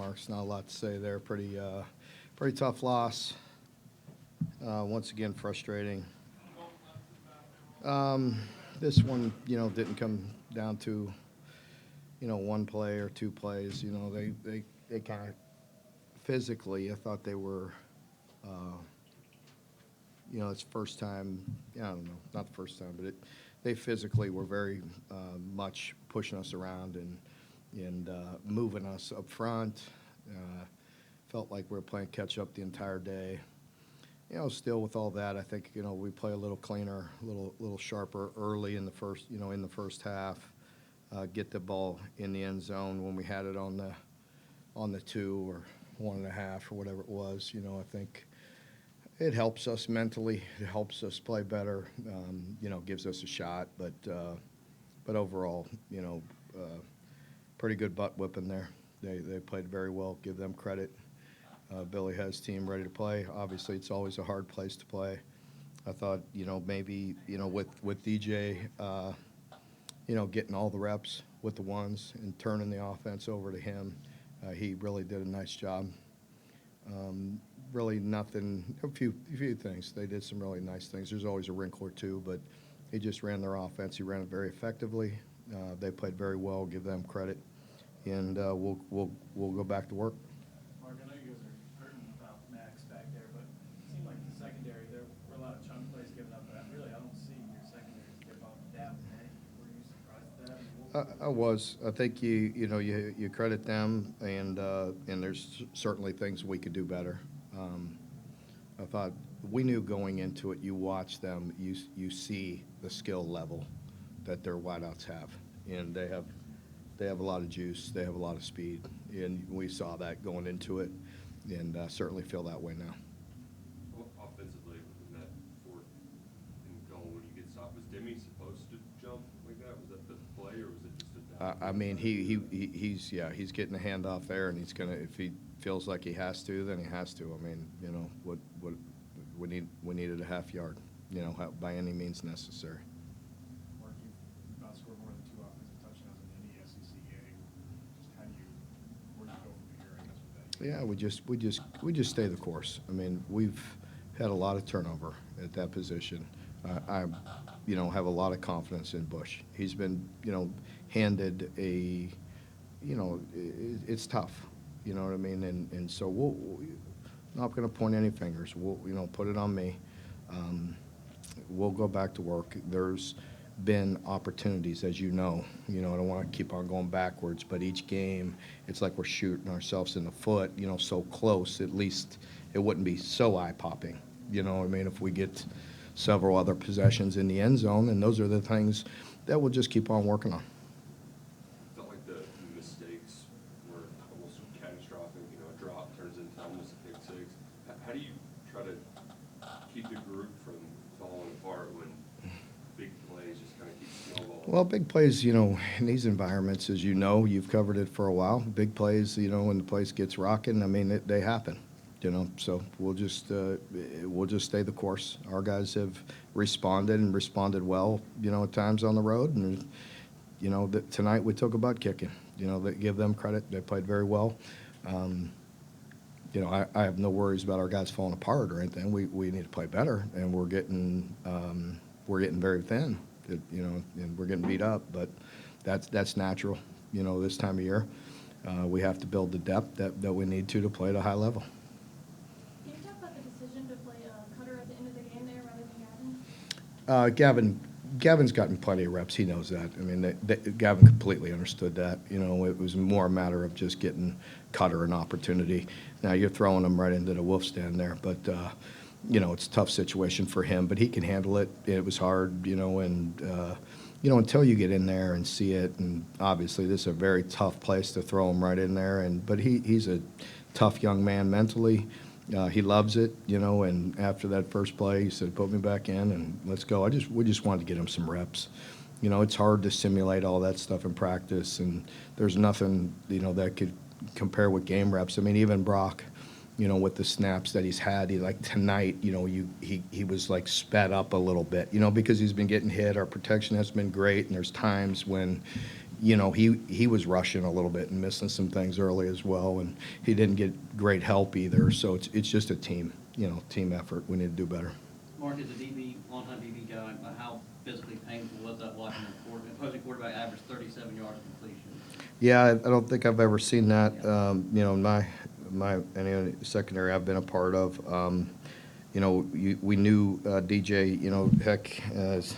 remarks. Not a lot to say there. Pretty tough loss. Once again, frustrating. This one, didn't come down to, one play or two plays. They kind of physically, I thought they were, it's first time, I don't know, not the first time, but they physically were very much pushing us around and moving us up front. Felt like we were playing catch up the entire day. Still with all that, I think we play a little cleaner, a little sharper early in the first half. Get the ball in the end zone when we had it on the 2 or 1.5 or whatever it was. I think it helps us mentally. It helps us play better. Gives us a shot. But overall, pretty good butt whipping there. They played very well. Give them credit. Billy has team ready to play. Obviously, it's always a hard place to play. I thought, maybe, with DJ, getting all the reps with the ones and turning the offense over to him, he really did a nice job. Really nothing, a few things. They did some really nice things. There's always a wrinkle or two, but he just ran their offense. He ran it very effectively. They played very well. Give them credit, and we'll go back to work. Mark, I know you guys are hurting about Max back there, but it seemed like the secondary, there were a lot of chunk plays given up, but I don't see your secondary give up that many. Were you surprised at that? I was. I think you credit them, and there's certainly things we could do better. I thought we knew going into it. You watch them, you see the skill level that their wideouts have, and they have a lot of juice. They have a lot of speed, and we saw that going into it, and certainly feel that way now. Well, offensively, in that 4th and goal when you get stopped, was Demi supposed to jump like that? Was that the play, or was it just a? I mean, he's getting a handoff there, and he's gonna, if he feels like he has to, then he has to. I mean, what we needed a half yard, by any means necessary. Mark, you've not scored more than 2 offensive touchdowns in any SEC game. Just where do you go from here, I guess, with that? Yeah, we just stay the course. I mean, we've had a lot of turnover at that position. I have a lot of confidence in Bush. He's been, handed a, it's tough. You know what I mean? And so we'll not going to point any fingers. We'll, put it on me. We'll go back to work. There's been opportunities, as you know. I don't want to keep on going backwards, but each game, it's like we're shooting ourselves in the foot, so close. At least it wouldn't be so eye-popping, you know what I mean, if we get several other possessions in the end zone, and those are the things that we'll just keep on working on. Felt like the mistakes were almost catastrophic. A drop turns into almost a pick 6. How do you try to keep the group from falling apart when big plays just kind of keep snowballing? Well, big plays, in these environments, as you've covered it for a while. Big plays, when the place gets rocking, I mean, they happen. So we'll just stay the course. Our guys have responded well, at times on the road, and tonight we took about kicking. They give them credit. They played very well. I have no worries about our guys falling apart or anything. We need to play better, and we're getting very thin, and we're getting beat up. But that's natural. This time of year, we have to build the depth that we need to play at a high level. Gavin's gotten plenty of reps. He knows that. I mean, Gavin completely understood that. It was more a matter of just getting Cutter an opportunity. Now you're throwing him right into the wolf stand there, but it's a tough situation for him. But he can handle it. It was hard, and until you get in there and see it. And obviously, this is a very tough place to throw him right in there. But he's a tough young man mentally. He loves it, and after that first play, he said, put me back in and let's go. We just wanted to get him some reps. It's hard to simulate all that stuff in practice, and there's nothing, that could compare with game reps. I mean, even Brock, with the snaps that he's had, tonight, he was like sped up a little bit, because he's been getting hit. Our protection has been great, and there's times when, you know, he was rushing a little bit and missing some things early as well, and he didn't get great help either. So it's just a team, you know, team effort. We need to do better. Mark, as a DB, longtime DB guy, how physically painful was that watching the opposing quarterback average 37 yards completion? Yeah, I don't think I've ever seen that. You know, in any secondary I've been a part of. You know, we knew DJ. You know, heck, is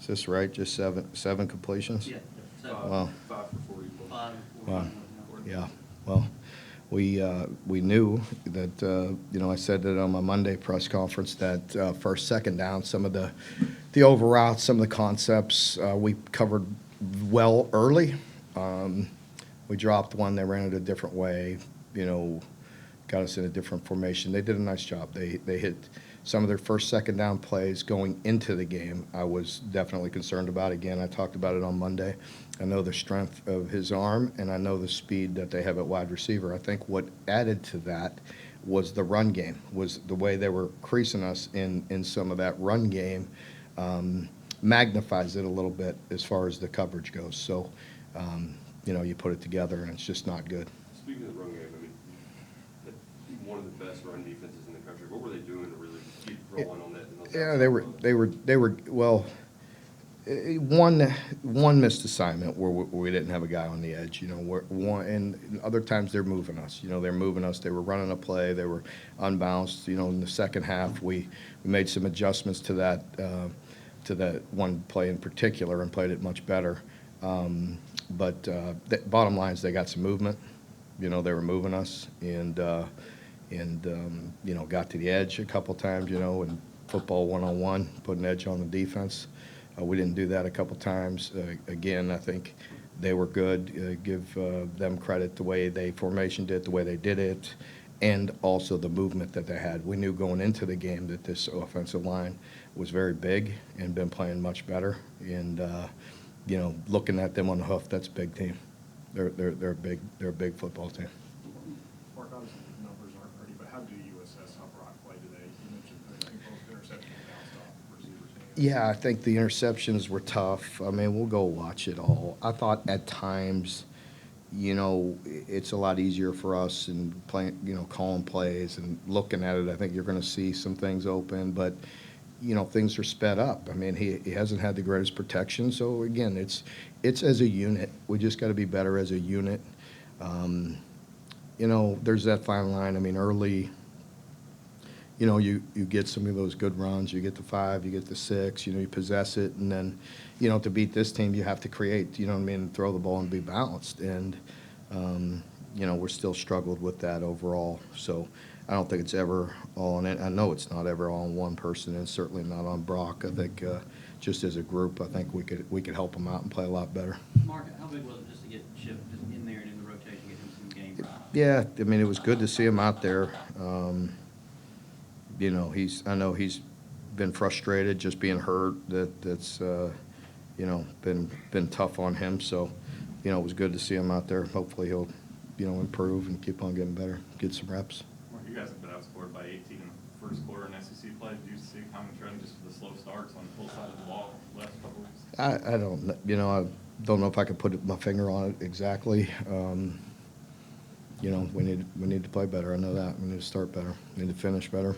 this right? Just seven completions. Yeah. Wow. 5 for 40. 5 Wow. Yeah. Well, we knew that. You know, I said that on my Monday press conference that first, second down, some of the over routes, some of the concepts we covered well early. We dropped one. They ran it a different way. You know, got us in a different formation. They did a nice job. They hit some of their first, second down plays going into the game. I was definitely concerned about. Again, I talked about it on Monday. I know the strength of his arm, and I know the speed that they have at wide receiver. I think what added to that was the run game, was the way they were creasing us in some of that run game. Magnifies it a little bit as far as the coverage goes. So, you know, you put it together, and it's just not good. Speaking of the run game, I mean, one of the best run defenses in the country. What were they doing to really keep rolling on that? Yeah, they were well. One missed assignment where we didn't have a guy on the edge. You know, and other times they're moving us. You know, they're moving us. They were running a play. They were unbalanced. You know, in the second half, we made some adjustments to that one play in particular and played it much better. But the bottom line is they got some movement. You know, they were moving us and you know, got to the edge a couple times. You know, and football 1-on-1, put an edge on the defense. We didn't do that a couple times. Again, I think they were good. Give them credit the way they formation did, the way they did it, and also the movement that they had. We knew going into the game that this offensive line was very big and been playing much better. And you know, looking at them on the hoof, that's a big team. They're a big football team. Mark, obviously the numbers aren't pretty, but how do you assess how Brock played today? You mentioned, I think, both interceptions bounced off receivers' hands. Yeah, I think the interceptions were tough. I mean, we'll go watch it all. I thought at times, you know, it's a lot easier for us in playing, you know, calling plays and looking at it. I think you're going to see some things open, but you know, things are sped up. I mean, he hasn't had the greatest protection. So again, it's as a unit. We just got to be better as a unit. You know, there's that fine line. I mean, early, you know, you get some of those good runs. You get the 5, you get the 6. You know, you possess it, and then, you know, to beat this team, you have to create. You know what I mean? Throw the ball and be balanced. And you know, we're still struggled with that overall. So I don't think it's ever all on it. I know it's not ever all on one person, and certainly not on Brock. I think just as a group, I think we could help him out and play a lot better. Mark, how big was it just to get Chip just in there and in the rotation, get him some game time? Yeah, I mean, it was good to see him out there. You know, I know he's been frustrated just being hurt. That's you know, been tough on him. So, you know, it was good to see him out there. Hopefully he'll, you know, improve and keep on getting better, get some reps. Mark, you guys have been outscored by 18 in the first quarter in SEC play. Do you see a common trend just for the slow starts on both sides of the ball the last couple weeks? I don't, you know, I don't know if I could put my finger on it exactly. You know, we need to play better. I know that. We need to start better. We need to finish better.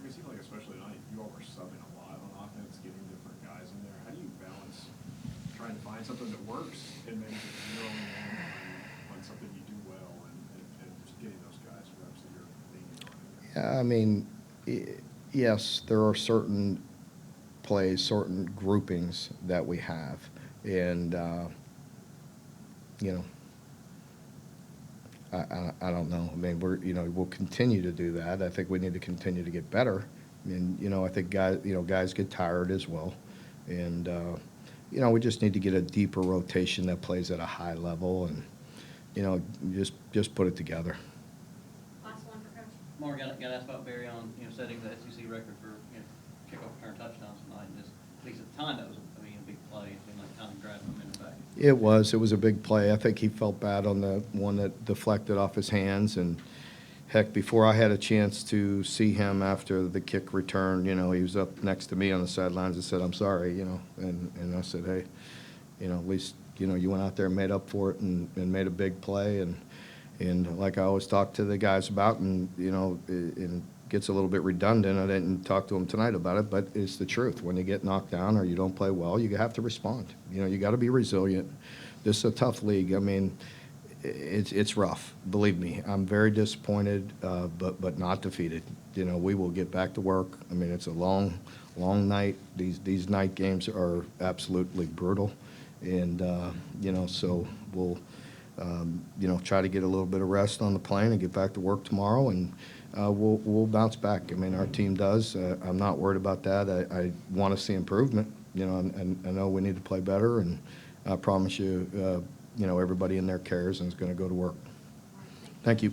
It seemed like, especially tonight, you all were subbing a lot on offense, getting different guys in there. How do you balance trying to find something that works and maybe zeroing in on something you do well and just getting those guys reps that you're leaning on? Yeah, I mean, yes, there are certain plays, certain groupings that we have, and you know, I don't know. I mean, we'll continue to do that. I think we need to continue to get better. I mean, you know, I think guys get tired as well, and you know, we just need to get a deeper rotation that plays at a high level, and you know, just put it together. Last one for Coach. Mark, got to ask about Barry on, you know, setting the SEC record for, you know, kickoff return touchdowns tonight. And just, at least at the time, that was, I mean, a big play. It seemed like kind of grabbed momentum back. It was a big play. I think he felt bad on the one that deflected off his hands, and heck, before I had a chance to see him after the kick return, you know, he was up next to me on the sidelines and said, "I'm sorry," you know, and I said, "Hey, you know, at least you know, you went out there and made up for it and made a big play. And like I always talk to the guys about, and, you know, it gets a little bit redundant. I didn't talk to them tonight about it, but it's the truth. When you get knocked down or you don't play well, you have to respond. You know, you got to be resilient. This is a tough league. I mean, it's rough. Believe me, I'm very disappointed, but not defeated. You know, we will get back to work. I mean, it's a long night. These night games are absolutely brutal, and you know, so we'll you know, try to get a little bit of rest on the plane and get back to work tomorrow, and we'll bounce back. I mean, our team does. I'm not worried about that. I want to see improvement. You know, and I know we need to play better, and I promise you, you know, everybody in there cares and is going to go to work. Thank you.